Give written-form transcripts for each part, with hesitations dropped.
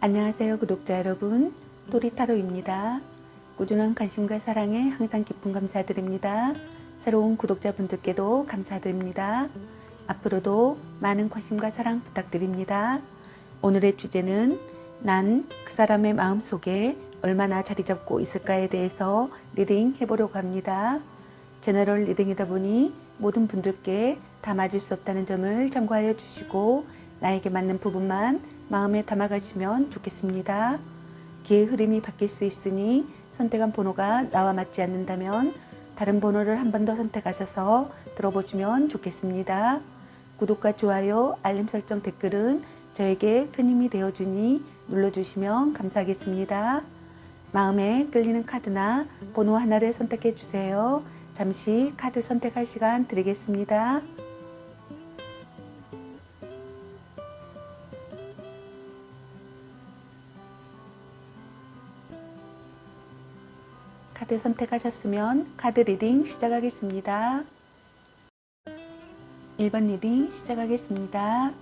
안녕하세요 구독자 여러분, 도리타로입니다. 꾸준한 관심과 사랑에 항상 깊은 감사드립니다. 새로운 구독자분들께도 감사드립니다. 앞으로도 많은 관심과 사랑 부탁드립니다. 오늘의 주제는 난 그 사람의 마음속에 얼마나 자리 잡고 있을까에 대해서 리딩 해보려고 합니다. 제너럴 리딩이다 보니 모든 분들께 다 맞을 수 없다는 점을 참고하여 주시고 나에게 맞는 부분만 마음에 담아가시면 좋겠습니다. 기의 흐름이 바뀔 수 있으니 선택한 번호가 나와 맞지 않는다면 다른 번호를 한 번 더 선택하셔서 들어보시면 좋겠습니다. 구독과 좋아요, 알림 설정, 댓글은 저에게 큰 힘이 되어주니 눌러주시면 감사하겠습니다. 마음에 끌리는 카드나 번호 하나를 선택해 주세요. 잠시 카드 선택할 시간 드리겠습니다. 카드 선택하셨으면 카드 리딩 시작하겠습니다. 1번 리딩 시작하겠습니다.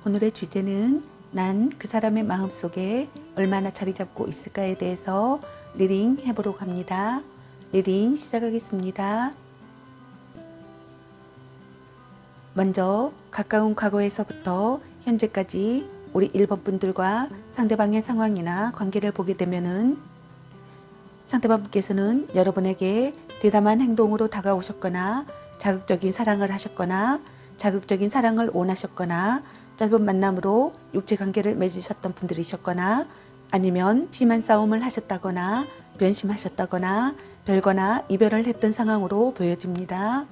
오늘의 주제는 난 그 사람의 마음속에 얼마나 자리 잡고 있을까에 대해서 리딩 해보려고 합니다. 리딩 시작하겠습니다. 먼저 가까운 과거에서부터 현재까지 우리 1번 분들과 상대방의 상황이나 관계를 보게 되면은 상대방께서는 여러분에게 대담한 행동으로 다가오셨거나 자극적인 사랑을 하셨거나 자극적인 사랑을 원하셨거나 짧은 만남으로 육체관계를 맺으셨던 분들이셨거나 아니면 심한 싸움을 하셨다거나 변심하셨다거나 별거나 이별을 했던 상황으로 보여집니다.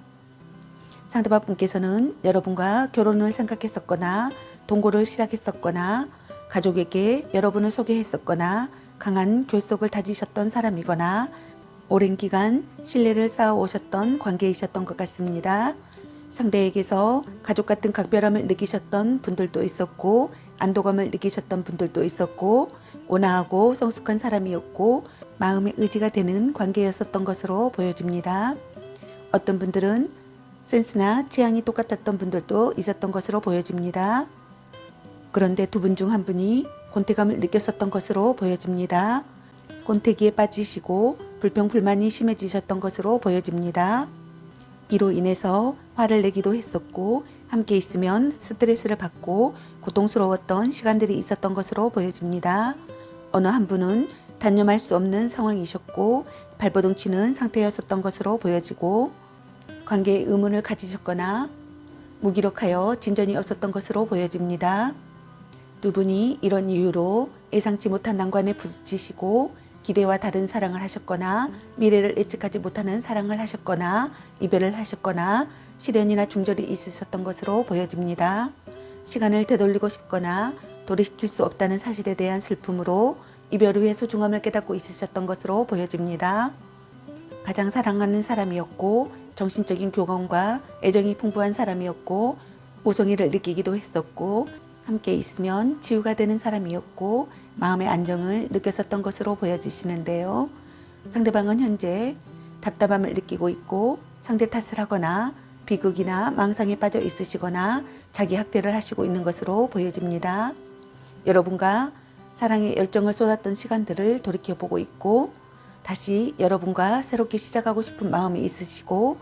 상대방 분께서는 여러분과 결혼을 생각했었거나 동거를 시작했었거나 가족에게 여러분을 소개했었거나 강한 결속을 다지셨던 사람이거나 오랜 기간 신뢰를 쌓아오셨던 관계이셨던 것 같습니다. 상대에게서 가족 같은 각별함을 느끼셨던 분들도 있었고 안도감을 느끼셨던 분들도 있었고 온화하고 성숙한 사람이었고 마음의 의지가 되는 관계였었던 것으로 보여집니다. 어떤 분들은 센스나 취향이 똑같았던 분들도 있었던 것으로 보여집니다. 그런데 두 분 중 한 분이 권태감을 느꼈었던 것으로 보여집니다. 권태기에 빠지시고 불평불만이 심해지셨던 것으로 보여집니다. 이로 인해서 화를 내기도 했었고 함께 있으면 스트레스를 받고 고통스러웠던 시간들이 있었던 것으로 보여집니다. 어느 한 분은 단념할 수 없는 상황이셨고 발버둥 치는 상태였었던 것으로 보여지고 관계에 의문을 가지셨거나 무기력하여 진전이 없었던 것으로 보여집니다. 두 분이 이런 이유로 예상치 못한 난관에 부딪히시고 기대와 다른 사랑을 하셨거나 미래를 예측하지 못하는 사랑을 하셨거나 이별을 하셨거나 시련이나 중절이 있으셨던 것으로 보여집니다. 시간을 되돌리고 싶거나 돌이킬 수 없다는 사실에 대한 슬픔으로 이별 후의 소중함을 깨닫고 있으셨던 것으로 보여집니다. 가장 사랑하는 사람이었고 정신적인 교감과 애정이 풍부한 사람이었고 모성애를 느끼기도 했었고 함께 있으면 치유가 되는 사람이었고 마음의 안정을 느꼈었던 것으로 보여지시는데요. 상대방은 현재 답답함을 느끼고 있고 상대 탓을 하거나 비극이나 망상에 빠져 있으시거나 자기 학대를 하시고 있는 것으로 보여집니다. 여러분과 사랑의 열정을 쏟았던 시간들을 돌이켜보고 있고 다시 여러분과 새롭게 시작하고 싶은 마음이 있으시고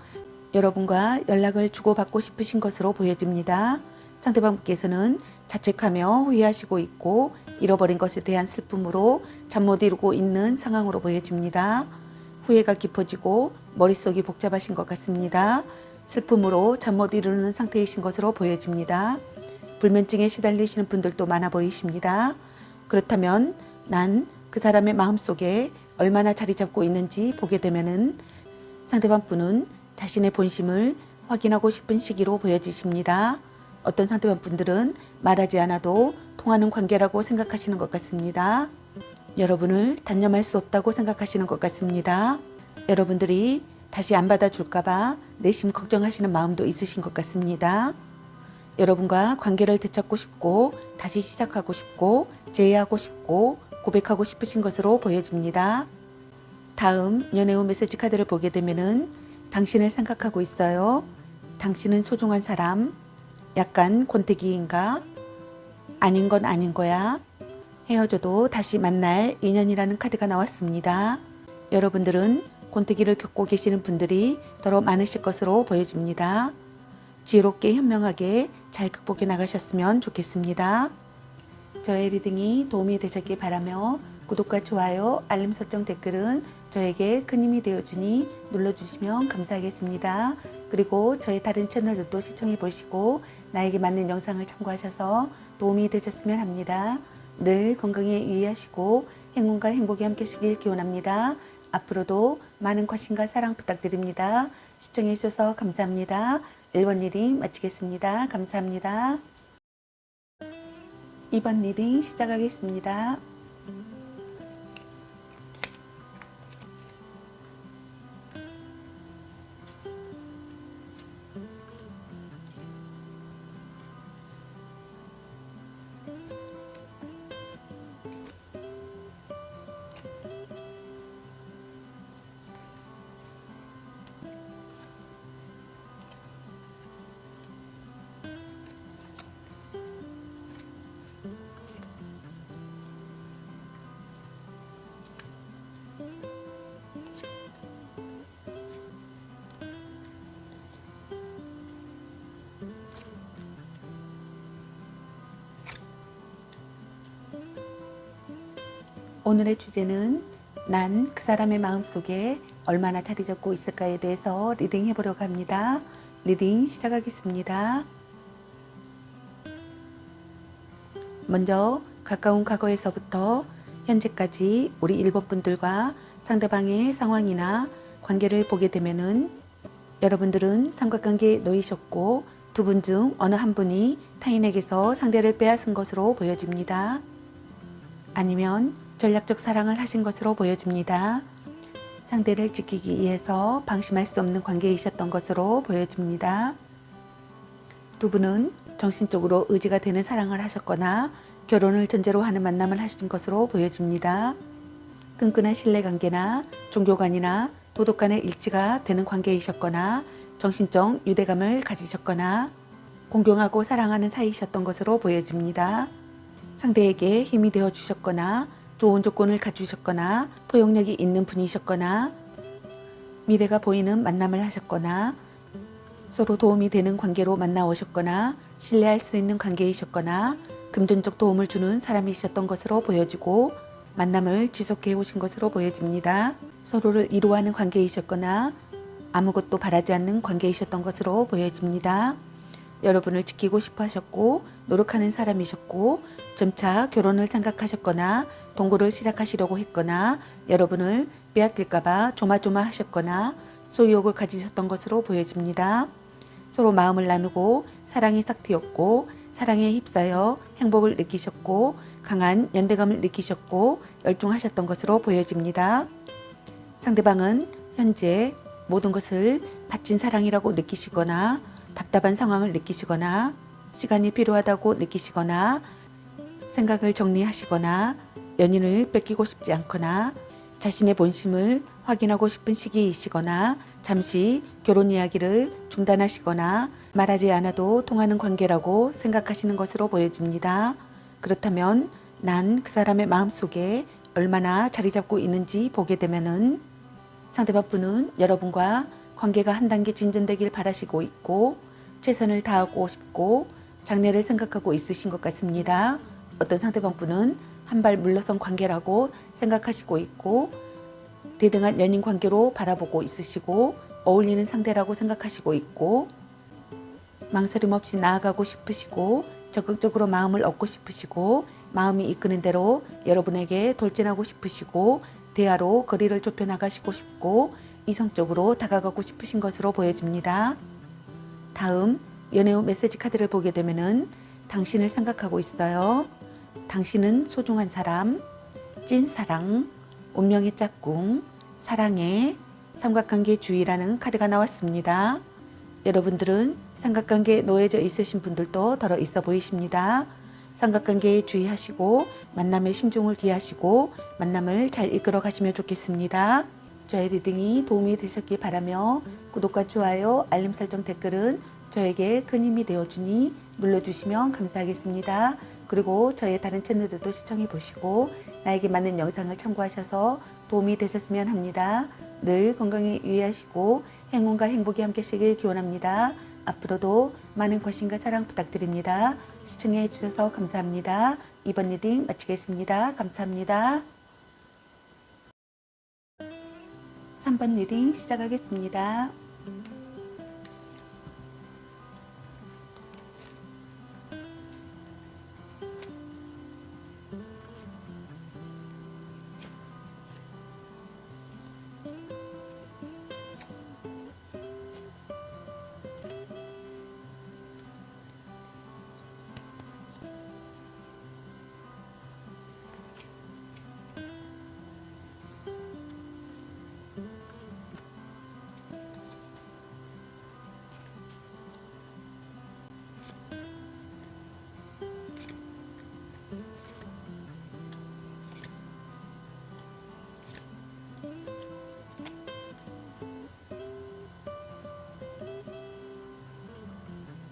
여러분과 연락을 주고받고 싶으신 것으로 보여집니다. 상대방께서는 자책하며 후회하시고 있고 잃어버린 것에 대한 슬픔으로 잠 못 이루고 있는 상황으로 보여집니다. 후회가 깊어지고 머릿속이 복잡하신 것 같습니다. 슬픔으로 잠 못 이루는 상태이신 것으로 보여집니다. 불면증에 시달리시는 분들도 많아 보이십니다. 그렇다면 난 그 사람의 마음속에 얼마나 자리 잡고 있는지 보게 되면은 상대방 분은 자신의 본심을 확인하고 싶은 시기로 보여지십니다. 어떤 상대방 분들은 말하지 않아도 통하는 관계라고 생각하시는 것 같습니다. 여러분을 단념할 수 없다고 생각하시는 것 같습니다. 여러분들이 다시 안 받아줄까봐 내심 걱정하시는 마음도 있으신 것 같습니다. 여러분과 관계를 되찾고 싶고 다시 시작하고 싶고 재회하고 싶고 고백하고 싶으신 것으로 보여집니다. 다음 연애 후 메시지 카드를 보게 되면은 당신을 생각하고 있어요. 당신은 소중한 사람. 약간 권태기인가? 아닌 건 아닌 거야. 헤어져도 다시 만날 인연이라는 카드가 나왔습니다. 여러분들은 권태기를 겪고 계시는 분들이 더러 많으실 것으로 보여집니다. 지혜롭게 현명하게 잘 극복해 나가셨으면 좋겠습니다. 저의 리딩이 도움이 되셨길 바라며 구독과 좋아요, 알림 설정, 댓글은 저에게 큰 힘이 되어주니 눌러주시면 감사하겠습니다. 그리고 저의 다른 채널들도 시청해 보시고 나에게 맞는 영상을 참고하셔서 도움이 되셨으면 합니다. 늘 건강에 유의하시고 행운과 행복이 함께 하시길 기원합니다. 앞으로도 많은 관심과 사랑 부탁드립니다. 시청해 주셔서 감사합니다. 1번 리딩 마치겠습니다. 감사합니다. 2번 리딩 시작하겠습니다. 오늘의 주제는 난 그 사람의 마음속에 얼마나 자리 잡고 있을까에 대해서 리딩해 보려고 합니다. 리딩 시작하겠습니다. 먼저 가까운 과거에서부터 현재까지 우리 1번 분들과 상대방의 상황이나 관계를 보게 되면은 여러분들은 삼각관계에 놓이셨고 두 분 중 어느 한 분이 타인에게서 상대를 빼앗은 것으로 보여집니다. 아니면 전략적 사랑을 하신 것으로 보여집니다. 상대를 지키기 위해서 방심할 수 없는 관계이셨던 것으로 보여집니다. 두 분은 정신적으로 의지가 되는 사랑을 하셨거나 결혼을 전제로 하는 만남을 하신 것으로 보여집니다. 끈끈한 신뢰관계나 종교관이나 도덕관의 일치가 되는 관계이셨거나 정신적 유대감을 가지셨거나 공경하고 사랑하는 사이이셨던 것으로 보여집니다. 상대에게 힘이 되어 주셨거나 좋은 조건을 갖추셨거나 포용력이 있는 분이셨거나 미래가 보이는 만남을 하셨거나 서로 도움이 되는 관계로 만나오셨거나 신뢰할 수 있는 관계이셨거나 금전적 도움을 주는 사람이셨던 것으로 보여지고 만남을 지속해 오신 것으로 보여집니다. 서로를 이루어하는 관계이셨거나 아무것도 바라지 않는 관계이셨던 것으로 보여집니다. 여러분을 지키고 싶어 하셨고 노력하는 사람이셨고 점차 결혼을 생각하셨거나 동거를 시작하시려고 했거나 여러분을 빼앗길까봐 조마조마하셨거나 소유욕을 가지셨던 것으로 보여집니다. 서로 마음을 나누고 사랑이 싹 트였고 사랑에 휩싸여 행복을 느끼셨고 강한 연대감을 느끼셨고 열중하셨던 것으로 보여집니다. 상대방은 현재 모든 것을 바친 사랑이라고 느끼시거나 답답한 상황을 느끼시거나 시간이 필요하다고 느끼시거나 생각을 정리하시거나 연인을 뺏기고 싶지 않거나 자신의 본심을 확인하고 싶은 시기이시거나 잠시 결혼 이야기를 중단하시거나 말하지 않아도 통하는 관계라고 생각하시는 것으로 보여집니다. 그렇다면 난 그 사람의 마음속에 얼마나 자리 잡고 있는지 보게 되면은 상대방 분은 여러분과 관계가 한 단계 진전되길 바라시고 있고 최선을 다하고 싶고 장래를 생각하고 있으신 것 같습니다. 어떤 상대방 분은 한 발 물러선 관계라고 생각하시고 있고 대등한 연인 관계로 바라보고 있으시고 어울리는 상대라고 생각하시고 있고 망설임 없이 나아가고 싶으시고 적극적으로 마음을 얻고 싶으시고 마음이 이끄는 대로 여러분에게 돌진하고 싶으시고 대화로 거리를 좁혀 나가시고 싶고 이성적으로 다가가고 싶으신 것으로 보여집니다. 다음 연애 후 메시지 카드를 보게 되면은 당신을 생각하고 있어요. 당신은 소중한 사람, 찐사랑, 운명의 짝꿍, 사랑의 삼각관계 주의라는 카드가 나왔습니다. 여러분들은 삼각관계에 놓여져 있으신 분들도 덜어 있어 보이십니다. 삼각관계에 주의하시고 만남에 신중을 기하시고 만남을 잘 이끌어 가시면 좋겠습니다. 저의 리딩이 도움이 되셨길 바라며 구독과 좋아요, 알림 설정, 댓글은 저에게 큰 힘이 되어주니 눌러주시면 감사하겠습니다. 그리고 저의 다른 채널들도 시청해 보시고 나에게 맞는 영상을 참고하셔서 도움이 되셨으면 합니다. 늘 건강에 유의하시고 행운과 행복이 함께 하시길 기원합니다. 앞으로도 많은 관심과 사랑 부탁드립니다. 시청해 주셔서 감사합니다. 이번 리딩 마치겠습니다. 감사합니다. 3번 리딩 시작하겠습니다.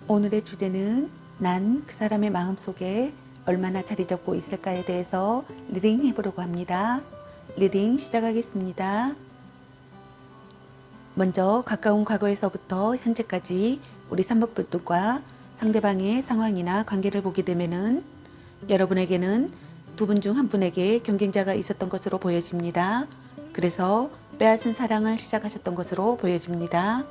오늘의 주제는 난 그 사람의 마음속에 얼마나 자리 잡고 있을까에 대해서 리딩 해보려고 합니다. 리딩 시작하겠습니다. 먼저 가까운 과거에서부터 현재까지 우리 삼법분들과 상대방의 상황이나 관계를 보게 되면은 여러분에게는 두 분 중 한 분에게 경쟁자가 있었던 것으로 보여집니다. 그래서 빼앗은 사랑을 시작하셨던 것으로 보여집니다.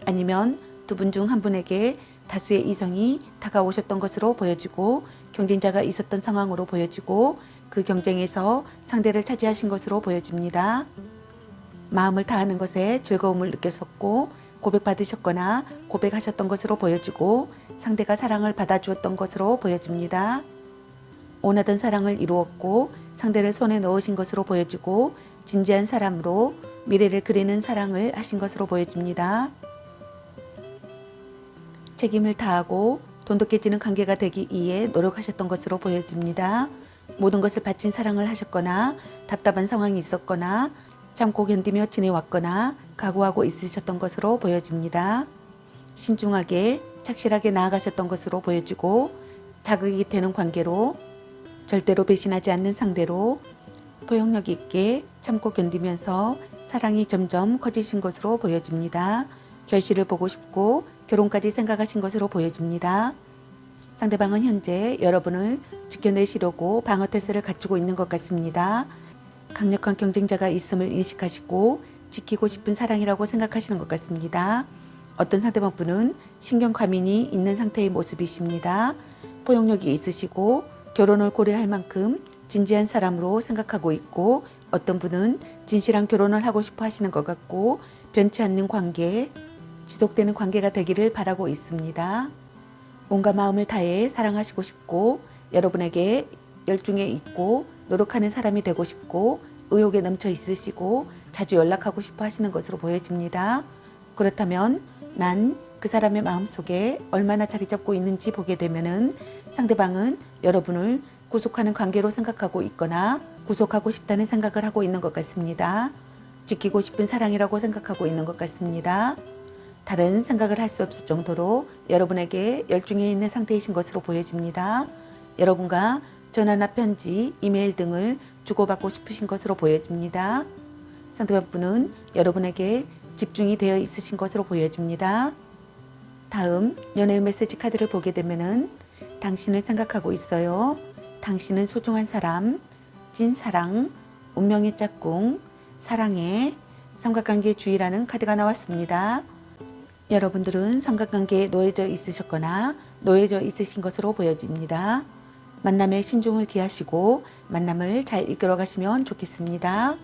아니면 두 분 중 한 분에게 다수의 이성이 다가오셨던 것으로 보여지고 경쟁자가 있었던 상황으로 보여지고 그 경쟁에서 상대를 차지하신 것으로 보여집니다. 마음을 다하는 것에 즐거움을 느꼈었고 고백받으셨거나 고백하셨던 것으로 보여지고 상대가 사랑을 받아주었던 것으로 보여집니다. 원하던 사랑을 이루었고 상대를 손에 넣으신 것으로 보여지고 진지한 사람으로 미래를 그리는 사랑을 하신 것으로 보여집니다. 책임을 다하고 돈독해지는 관계가 되기 위해 노력하셨던 것으로 보여집니다. 모든 것을 바친 사랑을 하셨거나 답답한 상황이 있었거나 참고 견디며 지내왔거나 각오하고 있으셨던 것으로 보여집니다. 신중하게 착실하게 나아가셨던 것으로 보여지고 자극이 되는 관계로 절대로 배신하지 않는 상대로 포용력 있게 참고 견디면서 사랑이 점점 커지신 것으로 보여집니다. 결실을 보고 싶고 결혼까지 생각하신 것으로 보여집니다. 상대방은 현재 여러분을 지켜내시려고 방어태세를 갖추고 있는 것 같습니다. 강력한 경쟁자가 있음을 인식하시고 지키고 싶은 사랑이라고 생각하시는 것 같습니다. 어떤 상대방분은 신경 과민이 있는 상태의 모습이십니다. 포용력이 있으시고 결혼을 고려할 만큼 진지한 사람으로 생각하고 있고 어떤 분은 진실한 결혼을 하고 싶어 하시는 것 같고 변치 않는 관계, 지속되는 관계가 되기를 바라고 있습니다. 온갖 마음을 다해 사랑하시고 싶고 여러분에게 열중해 있고 노력하는 사람이 되고 싶고 의욕에 넘쳐 있으시고 자주 연락하고 싶어 하시는 것으로 보여집니다. 그렇다면 난 그 사람의 마음속에 얼마나 자리 잡고 있는지 보게 되면은 상대방은 여러분을 구속하는 관계로 생각하고 있거나 구속하고 싶다는 생각을 하고 있는 것 같습니다. 지키고 싶은 사랑이라고 생각하고 있는 것 같습니다. 다른 생각을 할 수 없을 정도로 여러분에게 열중해 있는 상태이신 것으로 보여집니다. 여러분과 전화나 편지, 이메일 등을 주고받고 싶으신 것으로 보여집니다. 상대방분은 여러분에게 집중이 되어 있으신 것으로 보여집니다. 다음 연애의 메시지 카드를 보게 되면은 당신을 생각하고 있어요. 당신은 소중한 사람, 찐사랑, 운명의 짝꿍, 사랑해, 삼각관계 주의라는 카드가 나왔습니다. 여러분들은 삼각관계에 놓여져 있으셨거나 놓여져 있으신 것으로 보여집니다. 만남에 신중을 기하시고 만남을 잘 이끌어 가시면 좋겠습니다.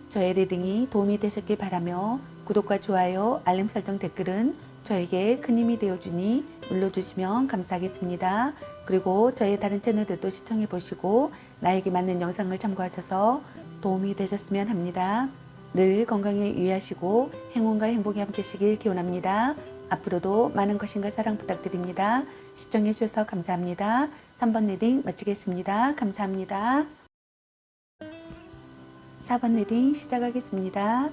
저의 리딩이 도움이 되셨길 바라며 구독과 좋아요, 알림 설정, 댓글은 저에게 큰 힘이 되어주니 눌러주시면 감사하겠습니다. 그리고 저의 다른 채널들도 시청해 보시고 나에게 맞는 영상을 참고하셔서 도움이 되셨으면 합니다. 늘 건강에 유의하시고 행운과 행복이 함께 하시길 기원합니다. 앞으로도 많은 것인가 사랑 부탁드립니다. 시청해 주셔서 감사합니다. 3번 리딩 마치겠습니다. 감사합니다. 4번 리딩 시작하겠습니다.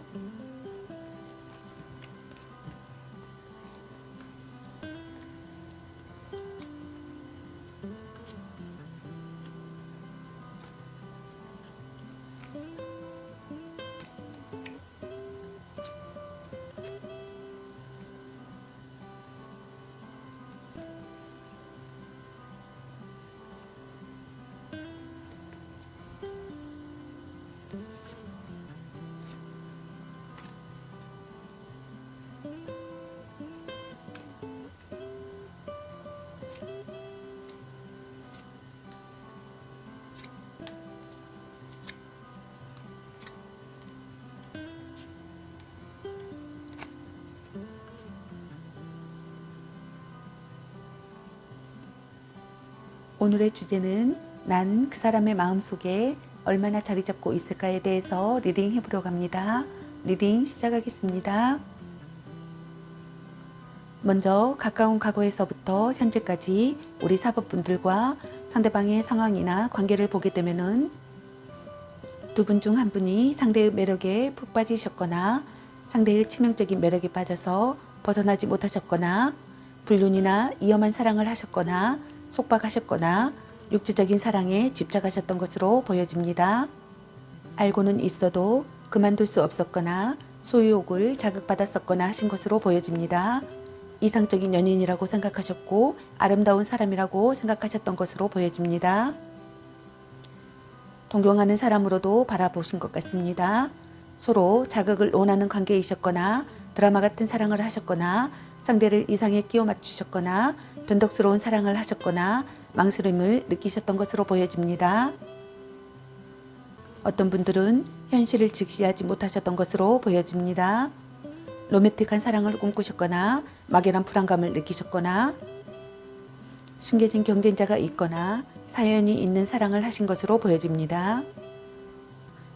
오늘의 주제는 난 그 사람의 마음속에 얼마나 자리 잡고 있을까에 대해서 리딩 해보려고 합니다. 리딩 시작하겠습니다. 먼저 가까운 과거에서부터 현재까지 우리 사법분들과 상대방의 상황이나 관계를 보게 되면은 두 분 중 한 분이 상대의 매력에 푹 빠지셨거나 상대의 치명적인 매력에 빠져서 벗어나지 못하셨거나 불륜이나 위험한 사랑을 하셨거나 속박하셨거나 육체적인 사랑에 집착하셨던 것으로 보여집니다. 알고는 있어도 그만둘 수 없었거나 소유욕을 자극받았었거나 하신 것으로 보여집니다. 이상적인 연인이라고 생각하셨고 아름다운 사람이라고 생각하셨던 것으로 보여집니다. 동경하는 사람으로도 바라보신 것 같습니다. 서로 자극을 원하는 관계이셨거나 드라마 같은 사랑을 하셨거나 상대를 이상에 끼워 맞추셨거나 변덕스러운 사랑을 하셨거나 망설임을 느끼셨던 것으로 보여집니다. 어떤 분들은 현실을 직시하지 못하셨던 것으로 보여집니다. 로맨틱한 사랑을 꿈꾸셨거나 막연한 불안감을 느끼셨거나 숨겨진 경쟁자가 있거나 사연이 있는 사랑을 하신 것으로 보여집니다.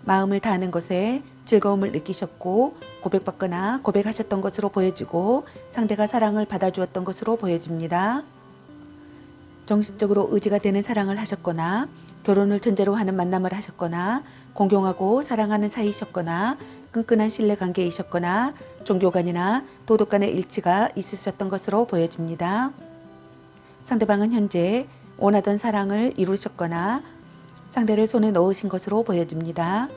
마음을 다하는 것에 즐거움을 느끼셨고 고백받거나 고백하셨던 것으로 보여지고 상대가 사랑을 받아주었던 것으로 보여집니다. 정신적으로 의지가 되는 사랑을 하셨거나 결혼을 전제로 하는 만남을 하셨거나 공경하고 사랑하는 사이셨거나 끈끈한 신뢰관계이셨거나 종교관이나 도덕관의 일치가 있으셨던 것으로 보여집니다. 상대방은 현재 원하던 사랑을 이루셨거나 상대를 손에 넣으신 것으로 보여집니다.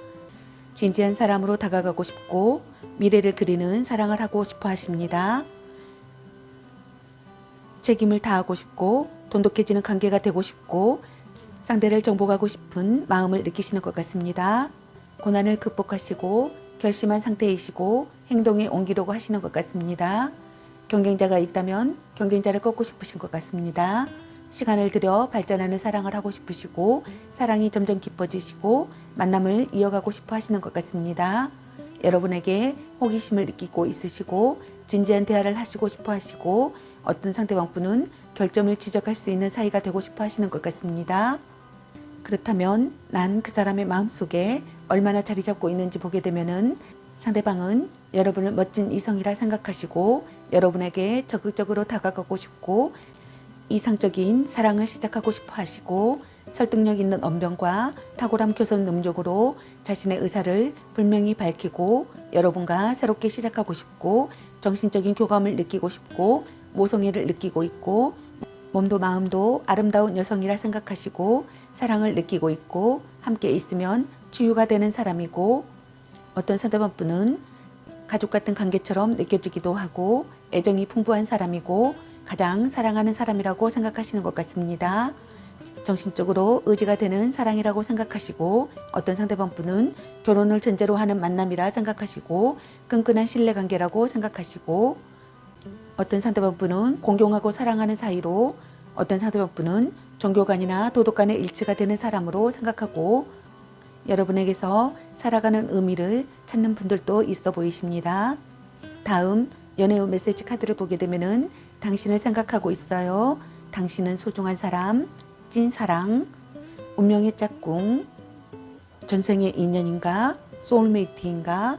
진지한 사람으로 다가가고 싶고 미래를 그리는 사랑을 하고 싶어 하십니다. 책임을 다하고 싶고 돈독해지는 관계가 되고 싶고 상대를 정복하고 싶은 마음을 느끼시는 것 같습니다. 고난을 극복하시고 결심한 상태이시고 행동에 옮기려고 하시는 것 같습니다. 경쟁자가 있다면 경쟁자를 꺾고 싶으신 것 같습니다. 시간을 들여 발전하는 사랑을 하고 싶으시고 사랑이 점점 깊어지시고 만남을 이어가고 싶어 하시는 것 같습니다. 여러분에게 호기심을 느끼고 있으시고 진지한 대화를 하시고 싶어 하시고 어떤 상대방분은 결점을 지적할 수 있는 사이가 되고 싶어 하시는 것 같습니다. 그렇다면 난 그 사람의 마음속에 얼마나 자리 잡고 있는지 보게 되면은 상대방은 여러분을 멋진 이성이라 생각하시고 여러분에게 적극적으로 다가가고 싶고 이상적인 사랑을 시작하고 싶어 하시고 설득력 있는 언변과 탁월한 교섭 능력으로 자신의 의사를 분명히 밝히고 여러분과 새롭게 시작하고 싶고 정신적인 교감을 느끼고 싶고 모성애를 느끼고 있고 몸도 마음도 아름다운 여성이라 생각하시고 사랑을 느끼고 있고 함께 있으면 치유가 되는 사람이고 어떤 상대방분은 가족 같은 관계처럼 느껴지기도 하고 애정이 풍부한 사람이고 가장 사랑하는 사람이라고 생각하시는 것 같습니다. 정신적으로 의지가 되는 사랑이라고 생각하시고 어떤 상대방 분은 결혼을 전제로 하는 만남이라 생각하시고 끈끈한 신뢰관계라고 생각하시고 어떤 상대방 분은 공경하고 사랑하는 사이로 어떤 상대방 분은 종교관이나 도덕관의 일치가 되는 사람으로 생각하고 여러분에게서 살아가는 의미를 찾는 분들도 있어 보이십니다. 다음 연애운 메시지 카드를 보게 되면은 당신을 생각하고 있어요. 당신은 소중한 사람, 찐사랑, 운명의 짝꿍, 전생의 인연인가, 소울메이트인가,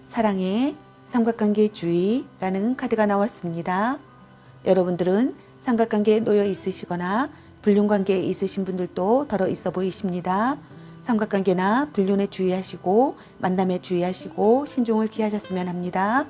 사랑의 삼각관계의 주의라는 카드가 나왔습니다. 여러분들은 삼각관계에 놓여 있으시거나 불륜관계에 있으신 분들도 덜어 있어 보이십니다. 삼각관계나 불륜에 주의하시고 만남에 주의하시고 신중을 기하셨으면 합니다.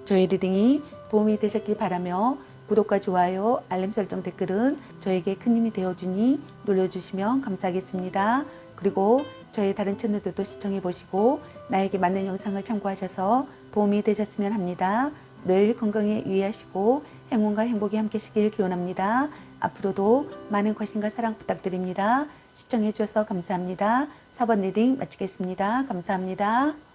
저의 리딩이 도움이 되셨길 바라며 구독과 좋아요, 알림 설정 댓글은 저에게 큰 힘이 되어주니 눌러주시면 감사하겠습니다. 그리고 저의 다른 채널들도 시청해 보시고 나에게 맞는 영상을 참고하셔서 도움이 되셨으면 합니다. 늘 건강에 유의하시고 행운과 행복이 함께시길 기원합니다. 앞으로도 많은 관심과 사랑 부탁드립니다. 시청해 주셔서 감사합니다. 4번 리딩 마치겠습니다. 감사합니다.